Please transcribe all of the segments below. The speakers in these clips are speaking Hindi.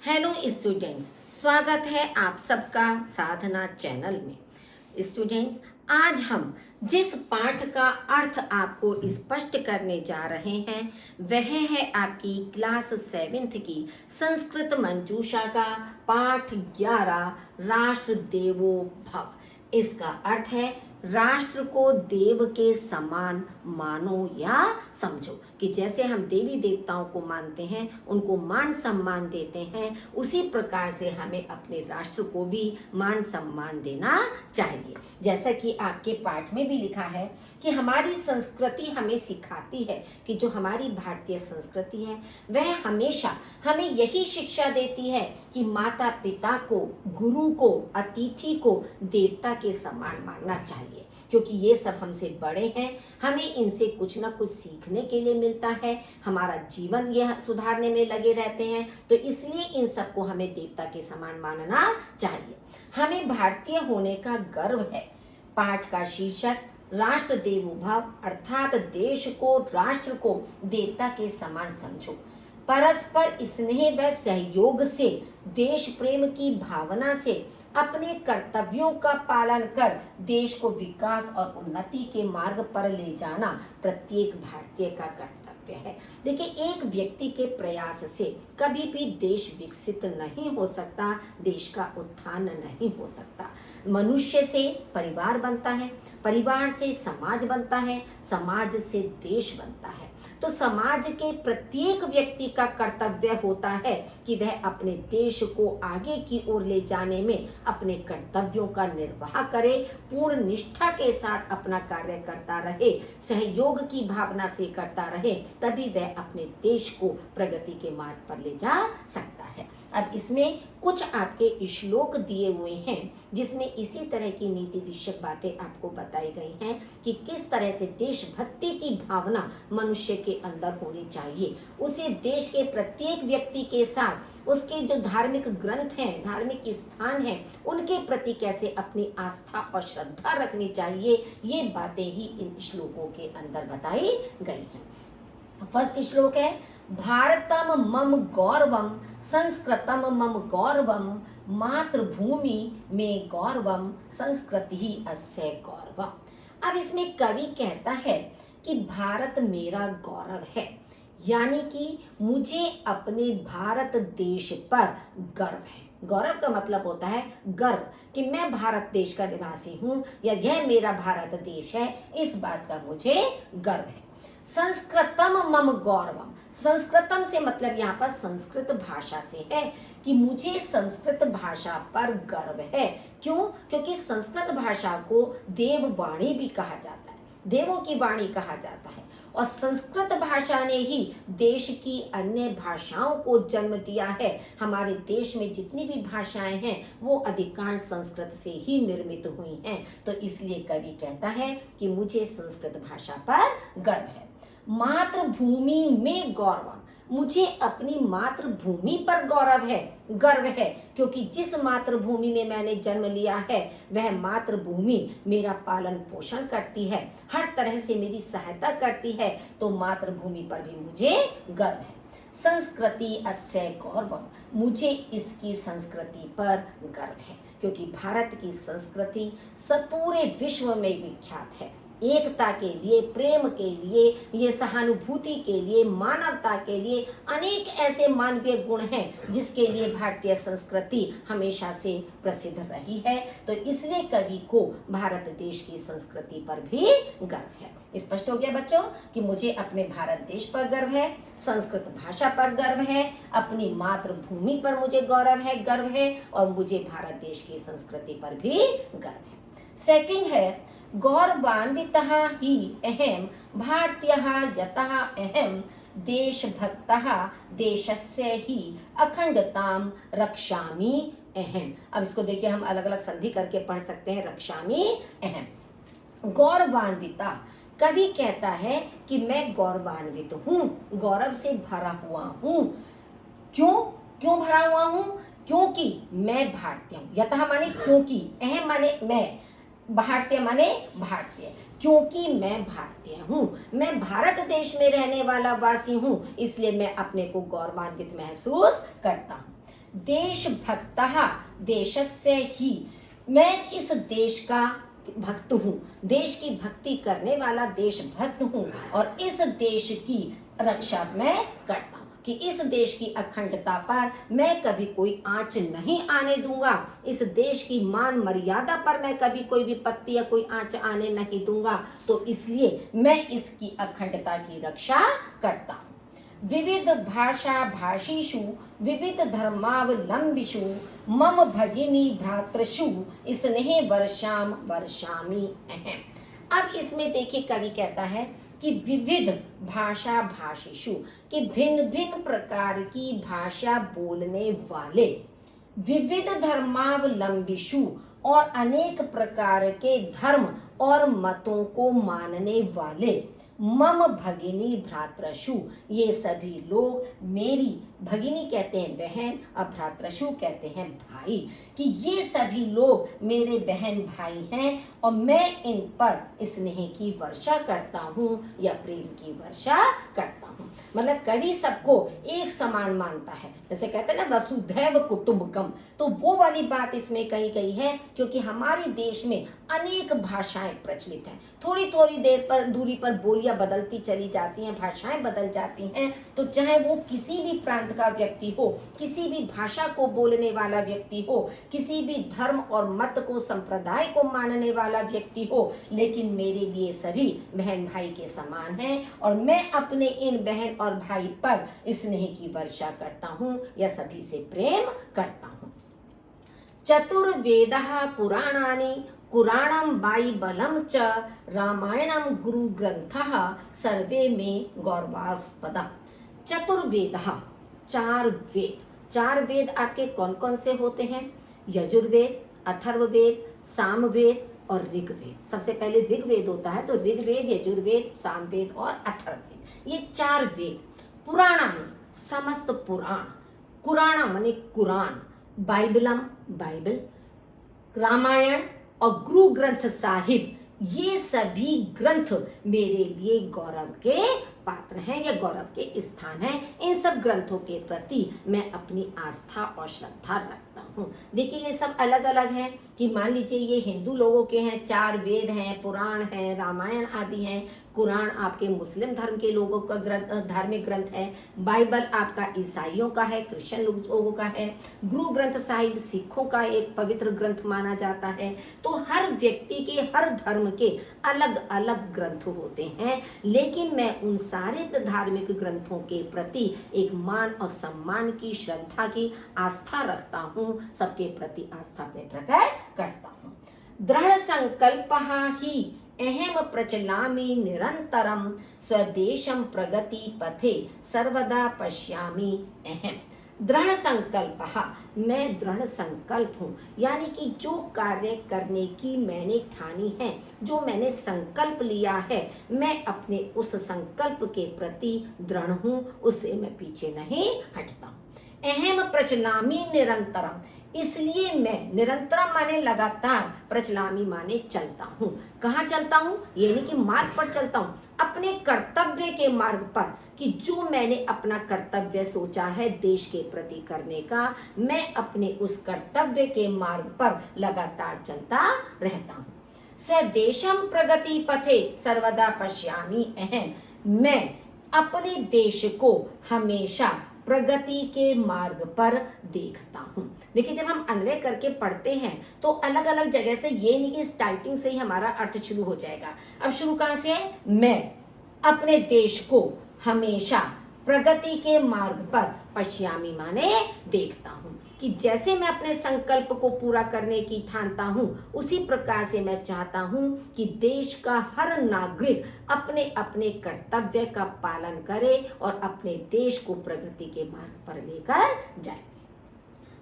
हेलो स्टूडेंट्स, स्वागत है आप सबका साधना चैनल में। स्टूडेंट्स, आज हम जिस पाठ का अर्थ आपको स्पष्ट करने जा रहे हैं वह है आपकी क्लास 7th की संस्कृत मंजूषा का पाठ 11 राष्ट्र देवो भव। इसका अर्थ है राष्ट्र को देव के समान मानो या समझो। कि जैसे हम देवी देवताओं को मानते हैं, उनको मान सम्मान देते हैं, उसी प्रकार से हमें अपने राष्ट्र को भी मान सम्मान देना चाहिए। जैसा कि आपके पाठ में भी लिखा है कि हमारी संस्कृति हमें सिखाती है कि जो हमारी भारतीय संस्कृति है वह हमेशा हमें यही शिक्षा देती है कि माता पिता को, गुरु को, अतिथि को देवता के समान मानना चाहिए, क्योंकि ये सब हमसे बड़े हैं, हमें इनसे कुछ ना कुछ सीखने के लिए मिलता है, हमारा जीवन यह सुधारने में लगे रहते हैं, तो इसलिए इन सबको हमें देवता के समान मानना चाहिए। हमें भारतीय होने का गर्व है। पाठ का शीर्षक राष्ट्र देवो भव, अर्थात देश को, राष्ट्र को देवता के समान समझो। परस्पर स्नेह व सहयोग से, देश प्रेम की भावना से अपने कर्तव्यों का पालन कर देश को विकास और उन्नति के मार्ग पर ले जाना प्रत्येक भारतीय का कर्तव्य है। देखिए, एक व्यक्ति के प्रयास से कभी भी देश विकसित नहीं हो सकता, देश का उत्थान नहीं हो सकता। मनुष्य से परिवार बनता है, परिवार से समाज बनता है, समाज से देश बनता है। तो समाज के प्रत्येक व्यक्ति का कर्तव्य होता है कि वह अपने देश को आगे की ओर ले जाने में अपने कर्तव्यों का निर्वाह करे, पूर्ण निष्ठा के साथ अपना कार्य करता रहे, सहयोग की भावना से करता रहे, तभी वह अपने देश को प्रगति के मार्ग पर ले जा सकता है। अब इसमें कुछ आपके श्लोक दिए हुए हैं जिसमें इसी तरह की नीति विषयक बातें आपको बताई गई हैं कि किस तरह से देशभक्ति की भावना मनुष्य के अंदर होनी चाहिए। उसे देश के प्रत्येक व्यक्ति के साथ उसके जो धार्मिक ग्रंथ हैं, धार्मिक स्थान हैं, उनके प्रति कैसे अपनी आस्था और श्रद्धा रखनी चाहिए, ये बातें ही इन श्लोकों के अंदर बताई गई हैं। फर्स्ट श्लोक है, भारतम मम गौरवम, संस्कृतम मम गौरवम, मातृभूमि में गौरवम, संस्कृति ही अस्य गौरवम। अब इसमें कवि कहता है कि भारत मेरा गौरव है, यानी कि मुझे अपने भारत देश पर गर्व है। गौरव का मतलब होता है गर्व, कि मैं भारत देश का निवासी हूँ या यह मेरा भारत देश है, इस बात का मुझे गर्व है। संस्कृतम मम गौरवम, संस्कृतम से मतलब यहाँ पर संस्कृत भाषा से है कि मुझे संस्कृत भाषा पर गर्व है। क्यों? क्योंकि संस्कृत भाषा को देववाणी भी कहा जाता है, देवों की वाणी कहा जाता है, और संस्कृत भाषा ने ही देश की अन्य भाषाओं को जन्म दिया है। हमारे देश में जितनी भी भाषाएं हैं वो अधिकांश संस्कृत से ही निर्मित हुई हैं। तो इसलिए कवि कहता है कि मुझे संस्कृत भाषा पर गर्व है। मातृभूमि में गौरव, मुझे अपनी मातृभूमि पर गर्व है, क्योंकि जिस मातृभूमि में मैंने जन्म लिया है वह मातृभूमि मेरा पालन पोषण करती है, हर तरह से मेरी सहायता करती है, तो मातृभूमि पर भी मुझे गर्व है। संस्कृति अस्य गौरवम, मुझे इसकी संस्कृति पर गर्व है, क्योंकि भारत की संस्कृति सब पूरे विश्व में विख्यात है। एकता के लिए, प्रेम के लिए, ये सहानुभूति के लिए, मानवता के लिए अनेक ऐसे मानवीय गुण हैं जिसके लिए भारतीय संस्कृति हमेशा से प्रसिद्ध रही है। तो इसलिए कवि को भारत देश की संस्कृति पर भी गर्व है। स्पष्ट हो गया बच्चों कि मुझे अपने भारत देश पर गर्व है, संस्कृत भाषा पर गर्व है, अपनी मातृभूमि पर मुझे गर्व है, और मुझे भारत देश की संस्कृति पर भी गर्व है। सेकंड है, गौरवान्वितः हि अहं भारतीयः यतः अहं देशभक्तः देशस्य हि अखंडतां रक्षामि अहं। अब इसको देखिए, हम अलग अलग संधि करके पढ़ सकते हैं। रक्षामि अहं, गौरवान्विता, कवि कहता है कि मैं गौरवान्वित हूँ, गौरव से भरा हुआ हूँ। क्यों भरा हुआ हूँ? क्योंकि मैं भारतीय हूँ। यतः माने क्योंकि, अहम माने मैं, भारतीय माने भारतीय, क्योंकि मैं भारतीय हूँ, मैं भारत देश में रहने वाला वासी हूँ, इसलिए मैं अपने को गौरवान्वित महसूस करता हूँ। देशभक्तः देशस्य हि, मैं इस देश का भक्त हूँ, देश की भक्ति करने वाला देशभक्त हूँ और इस देश की रक्षा मैं करता हूँ कि इस देश की अखंडता पर मैं कभी कोई आंच नहीं आने दूंगा, इस देश की मान मर्यादा पर मैं कभी कोई विपत्ति या कोई आंच आने नहीं दूंगा, तो इसलिए मैं इसकी अखंडता की रक्षा करता हूँ। विविध भाषा भाषीषु विविध धर्मावलंबिषु मम भगिनी भ्रातृषु स्नेह वर्षाम वर्षामि अहम। अब इसमें देखिए कवि कहता है कि विविध भाषा भाषीषु, कि भिन्न भिन्न प्रकार की भाषा बोलने वाले, विविध धर्मावलंबिषु और अनेक प्रकार के धर्म और मतों को मानने वाले, मम भगिनी भ्रातृषु, ये सभी लोग मेरी, भगिनी कहते हैं बहन और भ्रातृषु कहते हैं भाई, कि ये सभी लोग मेरे बहन भाई हैं और मैं इन पर स्नेह की वर्षा करता हूँ या प्रेम की वर्षा करता हूँ। मतलब कवि सबको एक समान मानता है, जैसे कहते हैं ना वसुधैव कुटुंबकम, तो वो वाली बात इसमें कही गई है, क्योंकि हमारे देश में अनेक भाषाएं प्रचलित हैं, थोड़ी थोड़ी देर पर दूरी पर बोलियां बदलती चली जाती हैं, भाषाएं बदल जाती हैं, तो चाहे वो किसी भी प्रांत का व्यक्ति हो, किसी भी भाषा को बोलने वाला व्यक्ति हो, किसी भी धर्म और मत को, संप्रदाय को मानने वाला व्यक्ति हो, लेकिन मेरे लिए सभी बहन भाई के समान हैं और मैं अपने इन बहन और भाई पर स्नेह की वर्षा करता हूँ या सभी से प्रेम करता हूँ। चतुर्वेदः पुराणानि कुराणम बाइबलम च रामायणम गुरु ग्रंथः सर्वे में गौरवास्पदः। चतुर्वेदः, चार वेद। चार वेद आपके कौन कौन से होते हैं? यजुर्वेद, अथर्ववेद, सामवेद और ऋग्वेद। सबसे पहले ऋग्वेद होता है, तो ऋग्वेद, यजुर्वेद, सामवेद और अथर्ववेद, ये चार वेद। पुराणानि, समस्त पुराण, कुराणा माने कुरान, बाइबलम बाइबल, रामायण और गुरु ग्रंथ साहिब, ये सभी ग्रंथ मेरे लिए गौरव के पात्र हैं या गौरव के स्थान हैं। इन सब ग्रंथों के प्रति मैं अपनी आस्था और श्रद्धा रखता हूँ। देखिए ये सब अलग अलग हैं, कि मान लीजिए ये हिंदू लोगों के हैं, चार वेद हैं, पुराण हैं, रामायण आदि हैं। कुरान आपके मुस्लिम धर्म के लोगों का ग्रंथ, धार्मिक ग्रंथ है। बाइबल आपका ईसाइयों का है, क्रिश्चियन लोगों का है। गुरु ग्रंथ साहिब सिखों का एक पवित्र ग्रंथ माना जाता है। तो हर व्यक्ति के, हर धर्म के अलग अलग ग्रंथ होते हैं, लेकिन मैं उन सारे धार्मिक ग्रंथों के प्रति एक मान और सम्मान की, श्रद्धा की, आस्था रखता हूँ, सबके प्रति आस्था अपने प्रकट करता हूँ। दृढ़ संकल्पः हि अहम प्रचलामि निरंतरम स्वदेशम प्रगति पथे सर्वदा पश्यामि अहम। दृढ़ संकल्पः, मैं दृढ़ संकल्प हूँ, यानी कि जो कार्य करने की मैंने ठानी है, जो मैंने संकल्प लिया है, मैं अपने उस संकल्प के प्रति दृढ़ हूँ, उससे मैं पीछे नहीं हटता हूँ। अहम प्रचलामि निरंतरम, इसलिए मैं, निरंतरम माने लगातार, प्रचलामी माने चलता हूँ। कहाँ चलता हूँ? ये नहीं कि मार्ग पर चलता हूँ, अपने कर्तव्य के मार्ग पर, कि जो मैंने अपना कर्तव्य सोचा है देश के प्रति करने का, मैं अपने उस कर्तव्य के मार्ग पर लगातार चलता रहता हूँ। स्वदेशम प्रगति पथे सर्वदा पश्यामि अहम, मैं अपने देश को हमेशा प्रगति के मार्ग पर देखता हूँ। देखिए जब हम अन्वय करके पढ़ते हैं तो अलग अलग जगह से, ये नहीं कि स्टार्टिंग से ही हमारा अर्थ शुरू हो जाएगा। अब शुरू कहाँ से है? मैं अपने देश को हमेशा प्रगति के मार्ग पर पश्यामी माने देखता हूँ, कि जैसे मैं अपने संकल्प को पूरा करने की ठानता हूँ, उसी प्रकार से मैं चाहता हूँ कि देश का हर नागरिक अपने अपने कर्तव्य का पालन करे और अपने देश को प्रगति के मार्ग पर लेकर जाए।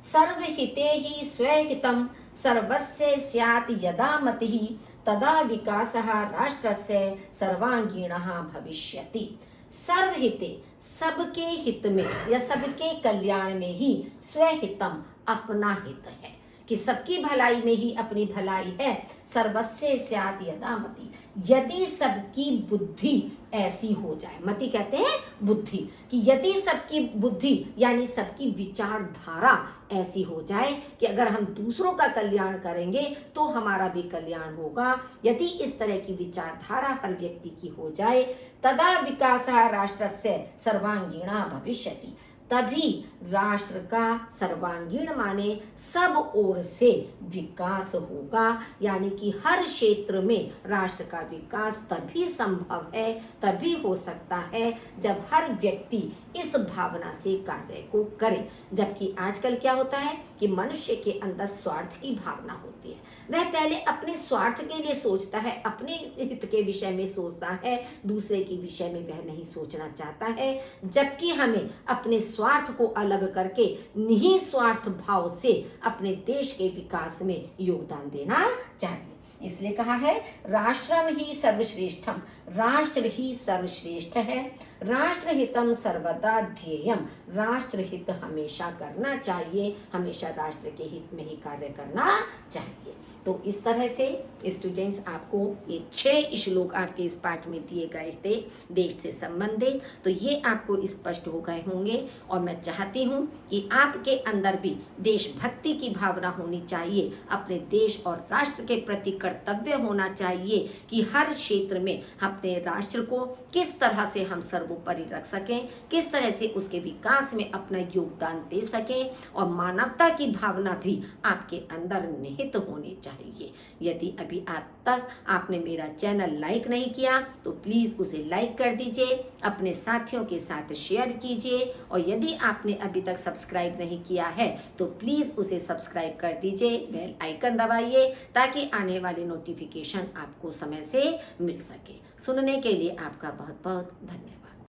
सर्वहिते ही स्वहितं सर्वस्य स्यात् यदा मतिः तदा विकासः राष्ट्रस्य सर्वांगीणः भविष्यति। सर्वहिते, सबके हित में या सबके कल्याण में ही, स्वहितम अपना हित है, कि सबकी भलाई में ही अपनी भलाई है। सर्वस्य स्यात् यदा मति, यदि सबकी बुद्धि ऐसी हो जाए, मति कहते हैं बुद्धि, कि यदि सबकी बुद्धि यानी सबकी विचारधारा ऐसी हो जाए कि अगर हम दूसरों का कल्याण करेंगे तो हमारा भी कल्याण होगा, यदि इस तरह की विचारधारा हर व्यक्ति की हो जाए, तदा विकासः राष्ट्रस्य सर्वांगीणा भविष्यति, तभी राष्ट्र का सर्वांगीण माने सब ओर से विकास होगा। यानी कि हर क्षेत्र में राष्ट्र का विकास तभी संभव है, तभी हो सकता है जब हर व्यक्ति इस भावना से कार्य को करे। जबकि आजकल क्या होता है कि मनुष्य के अंदर स्वार्थ की भावना होती है, वह पहले अपने स्वार्थ के लिए सोचता है, अपने हित के विषय में सोचता है, दूसरे के विषय में वह नहीं सोचना चाहता है। जबकि हमें अपने स्वार्थ को अलग करके निस्वार्थ भाव से अपने देश के विकास में योगदान देना चाहिए। इसलिए कहा है राष्ट्रम ही सर्वश्रेष्ठम, राष्ट्र ही सर्वश्रेष्ठ है। राष्ट्रहितम सर्वदा ध्येयम, राष्ट्रहित हमेशा करना चाहिए, हमेशा राष्ट्र के हित में ही कार्य करना चाहिए। तो इस तरह से स्टूडेंट्स आपको ये 6 श्लोक आपके इस पाठ में दिए गए थे देश से संबंधित, तो ये आपको स्पष्ट हो गए होंगे। और मैं चाहती हूँ कि आपके अंदर भी देशभक्ति की भावना होनी चाहिए, अपने देश और राष्ट्र के प्रति कर्तव्य होना चाहिए कि हर क्षेत्र में अपने राष्ट्र को किस तरह से हम सर्वोपरि रख सकें, किस तरह से उसके विकास में अपना योगदान दे सकें, और मानवता की भावना भी आपके अंदर निहित होनी चाहिए। यदि अभी आज तक आपने मेरा चैनल लाइक नहीं किया तो प्लीज़ उसे लाइक कर दीजिए, अपने साथियों के साथ शेयर कीजिए, और यदि आपने अभी तक सब्सक्राइब नहीं किया है तो प्लीज़ उसे सब्सक्राइब कर दीजिए, बेल आइकन दबाइए ताकि आने वाले नोटिफिकेशन आपको समय से मिल सके। सुनने के लिए आपका बहुत बहुत धन्यवाद।